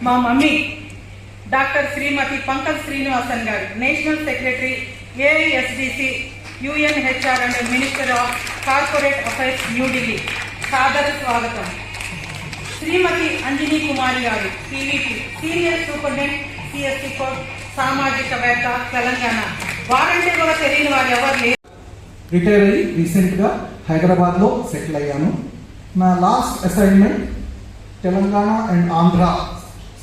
మా mummy doctor Shrimati Pankaj Srinivasan garu, national secretary AISDC UNHR and minister of corporate affairs New Delhi, సాదర స్వాగతం. Shrimati Anjani Kumari garu, TVP senior superintendent CSC code, సామాజికవేత్త, తెలంగాణ. వారంటే కూడా తెలియని వారు ఎవరు లేరు. రిటైర్ అయ్యి రీసెంట్గా హైదరాబాద్లో సెటిల్ అయ్యాను. నా last assignment Telangana and Andhra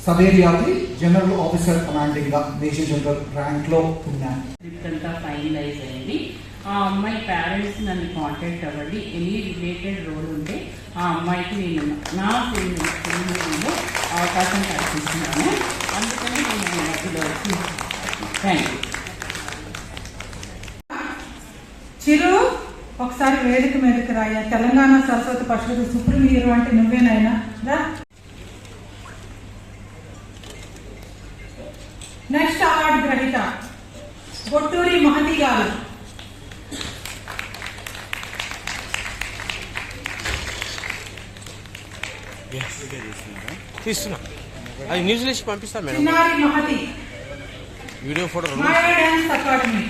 sub ఏరియాకి జనరల్ ఆఫీసర్ కమాండింగ్గా మేజర్ జనరల్ ర్యాంక్లో ఉన్నాను. అంతా ఫైనలైజ్ అయింది. ఆ అమ్మాయి పేరెంట్స్ నన్ను కాంటాక్ట్ అవ్వండి. ఎనీ రిలేటెడ్ రోల్ ఉంటే ఆ అమ్మాయికి నేను నా ఫిల్మ్లో అవకాశం కల్పిస్తున్నాను. అందుకని నేను మధ్యలో థ్యాంక్ యూ. చిరు, ఒకసారి వేదిక మీదకి రాయ. తెలంగాణ సరస్వతి పరిషత్ సుప్రీం హీరో అంటే నువ్వేనాయనా రా. నెక్స్ట్ అవార్డు గ్రహీత గొట్టూరి మహతి గారు. తీస్తున్నా, అది న్యూస్ లిస్ట్ పంపిస్తాను మేడం. చిన్నారి Mahathi, video photo Maya dance academy.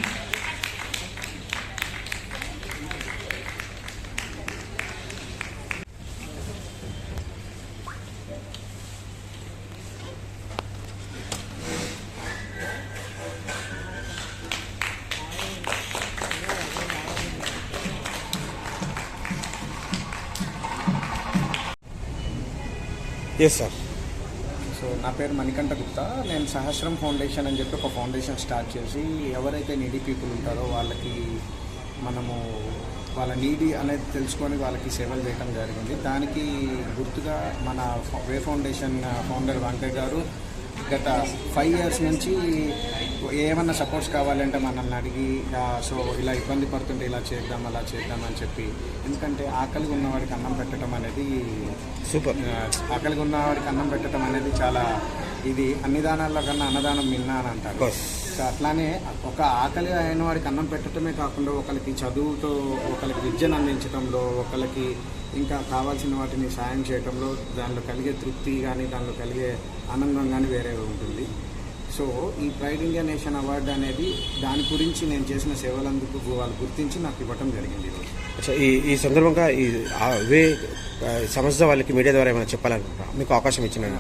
Yes sir. So నా పేరు మణికంఠ గుప్తా. నేను సహస్రం ఫౌండేషన్ అని చెప్పి ఒక ఫౌండేషన్ స్టార్ట్ చేసి ఎవరైతే నీడీ పీపుల్ ఉంటారో వాళ్ళకి మనము వాళ్ళ నీడీ అనేది తెలుసుకొని వాళ్ళకి సేవలు చేయడం జరిగింది. దానికి గుర్తుగా మన వే ఫౌండేషన్ ఫౌండర్ వెంకయ్య గారు గత 5 years నుంచి ఏమన్నా సపోర్ట్స్ కావాలంటే మనల్ని అడిగి సో ఇలా ఇబ్బంది పడుతుంటే ఇలా చేద్దాం అలా చేద్దాం అని చెప్పి, ఎందుకంటే ఆకలిగా ఉన్నవాడికి అన్నం పెట్టడం అనేది సూపర్. ఆకలిగా ఉన్నవాడికి అన్నం పెట్టడం అనేది చాలా ఇది అన్ని దానాల్లో కన్నా అన్నదానం మిన్నా అని అంటారు. సో అట్లానే ఒక ఆకలి అయిన వాడికి అన్నం పెట్టడమే కాకుండా ఒకరికి చదువుతో, ఒకరికి విద్యను అందించడంలో, ఒకరికి ఇంకా కావాల్సిన వాటిని సాయం చేయడంలో దానిలో కలిగే తృప్తి కానీ దానిలో కలిగే ఆనందం కానీ వేరే ఉంటుంది. సో ఈ ప్రైడ్ ఇండియా నేషన్ అవార్డు అనేది దాని గురించి నేను చేసిన సేవలందుకు వాళ్ళు గుర్తించి నాకు ఇవ్వటం జరిగింది. ఈ సందర్భంగా ఈ వే సంస్థ వాళ్ళకి మీడియా ద్వారా ఏమైనా చెప్పాలనుకుంటా, మీకు అవకాశం ఇచ్చిన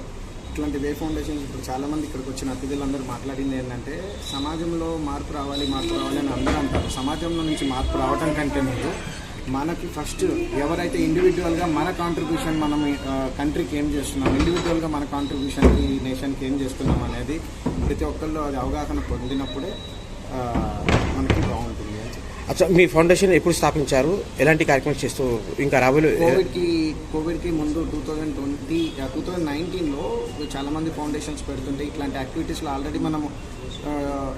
ఇట్లాంటి వే ఫౌండేషన్ ఇప్పుడు చాలామంది ఇక్కడికి వచ్చిన అతిథులందరూ మాట్లాడింది ఏంటంటే సమాజంలో మార్పు రావాలి అని అందరూ అంటారు. సమాజంలో నుంచి మార్పు రావడం కంటే ముందు మనకి ఫస్ట్ ఎవరైతే ఇండివిజువల్గా మన కాంట్రిబ్యూషన్ మనం కంట్రీకి ఏం చేస్తున్నాం, ఇండివిజువల్గా మన కాంట్రిబ్యూషన్ ఈ నేషన్కి ఏం చేస్తున్నాం అనేది ప్రతి ఒక్కళ్ళు అది అవగాహన పొందినప్పుడే మనకి బాగుంటుంది. అచ్చా, మీ ఫౌండేషన్ ఎప్పుడు స్థాపించారు, ఎలాంటి కార్యక్రమాలు చేస్తూ ఇంకా రాబోయే కోవిడ్కి ముందు 2019లో చాలామంది ఫౌండేషన్స్ పెడుతుంటే ఇట్లాంటి యాక్టివిటీస్లో ఆల్రెడీ మనము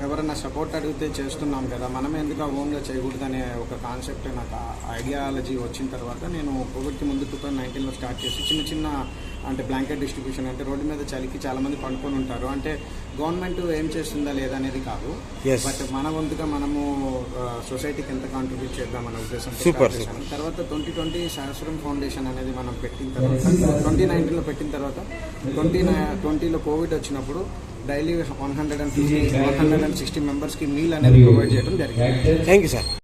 ఎవరైనా సపోర్ట్ అడిగితే చేస్తున్నాం కదా, మనమే ఎందుకు ఓన్గా చేయకూడదనే ఒక కాన్సెప్ట్, నాకు ఐడియాలజీ వచ్చిన తర్వాత నేను కోవిడ్కి ముందు 2019లో స్టార్ట్ చేసి చిన్న అంటే బ్లాంకెట్ డిస్ట్రిబ్యూషన్, అంటే రోడ్డు మీద చలికి చాలామంది పండుకొని ఉంటారు, అంటే గవర్నమెంట్ ఏం చేస్తుందా లేదా అనేది కాదు, బట్ మన వంతుగా మనము సొసైటీకి ఎంత కాంట్రిబ్యూట్ చేద్దామనే ఉద్దేశంతో. తర్వాత 2020 సహస్రం ఫౌండేషన్ అనేది మనం పెట్టిన తర్వాత 2019లో పెట్టిన తర్వాత 2020లో కోవిడ్ వచ్చినప్పుడు డైలీ 160 మెంబర్స్కి మీల్ అనేది ప్రొవైడ్ చేయడం జరిగింది. Thank you sir.